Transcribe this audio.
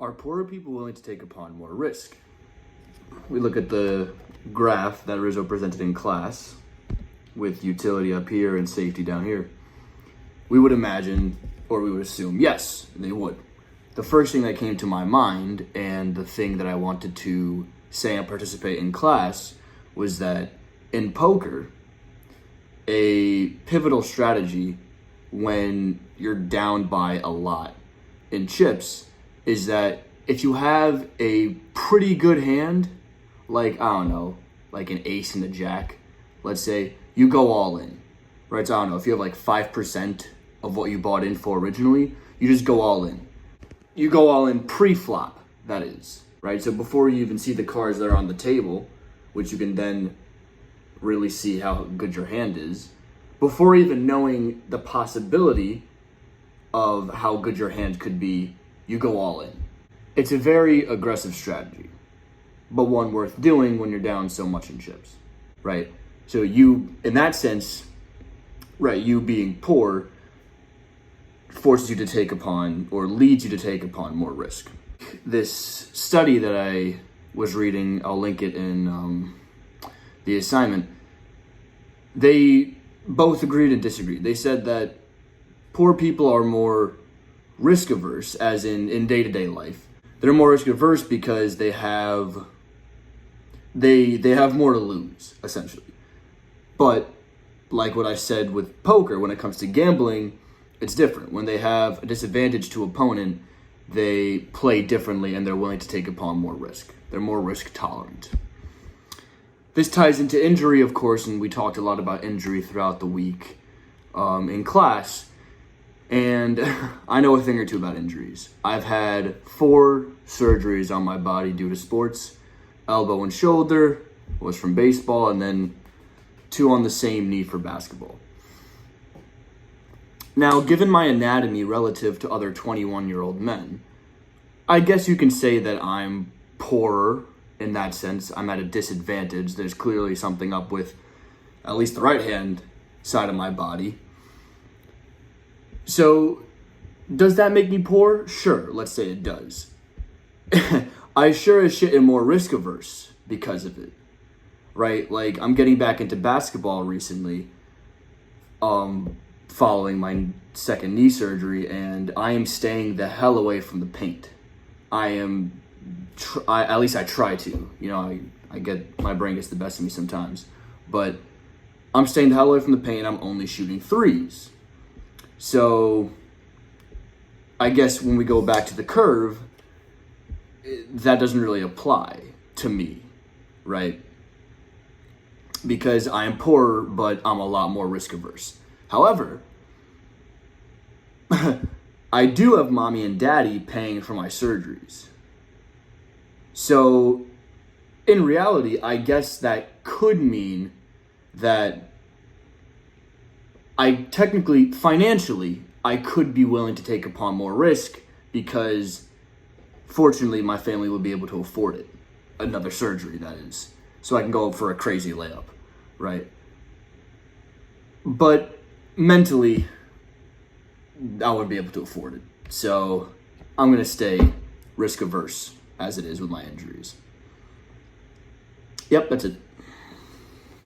Are poorer people willing to take upon more risk? We look at the graph that Rizzo presented in class with utility up here and safety down here. We would imagine, or we would assume, yes, they would. The first thing that came to my mind, and the thing that I wanted to say and participate in class, was that in poker, a pivotal strategy when you're down by a lot in chips is that if you have a pretty good hand, like, I don't know, like an ace and a jack, let's say, you go all in, right? So I don't know, if you have like 5% of what you bought in for originally, you just go all in. You go all in pre-flop, that is, right? So before you even see the cards that are on the table, which you can then really see how good your hand is, before even knowing the possibility of how good your hand could be, you go all in. It's a very aggressive strategy, but one worth doing when you're down so much in chips, right? So you, in that sense, right, you being poor forces you to take upon, or leads you to take upon, more risk. This study that I was reading, I'll link it in the assignment, they both agreed and disagreed. They said that poor people are more risk averse, as in day-to-day life. They're more risk averse because they have more to lose, essentially. But like what I said with poker, when it comes to gambling, it's different. When they have a disadvantage to opponent, they play differently and they're willing to take upon more risk. They're more risk tolerant. This ties into injury, of course, and we talked a lot about injury throughout the week in class. And I know a thing or two about injuries. I've had 4 surgeries on my body due to sports. Elbow and shoulder was from baseball, and then 2 on the same knee for basketball. Now, given my anatomy relative to other 21-year-old men, I guess you can say that I'm poorer in that sense. I'm at a disadvantage. There's clearly something up with at least the right-hand side of my body. So, does that make me poor? Sure, let's say it does. I sure as shit am more risk averse because of it, right? Like, I'm getting back into basketball recently, following my second knee surgery, and I am staying the hell away from the paint. At least I try to. You know, I get, my brain gets the best of me sometimes, but I'm staying the hell away from the paint. I'm only shooting threes. So, I guess when we go back to the curve, that doesn't really apply to me, right? Because I am poorer, but I'm a lot more risk averse. However, I do have mommy and daddy paying for my surgeries. So, in reality, I guess that could mean that I technically, financially, I could be willing to take upon more risk because, fortunately, my family would be able to afford it. Another surgery, that is. So I can go for a crazy layup, right? But mentally, I wouldn't be able to afford it. So I'm going to stay risk averse as it is with my injuries. Yep, that's it.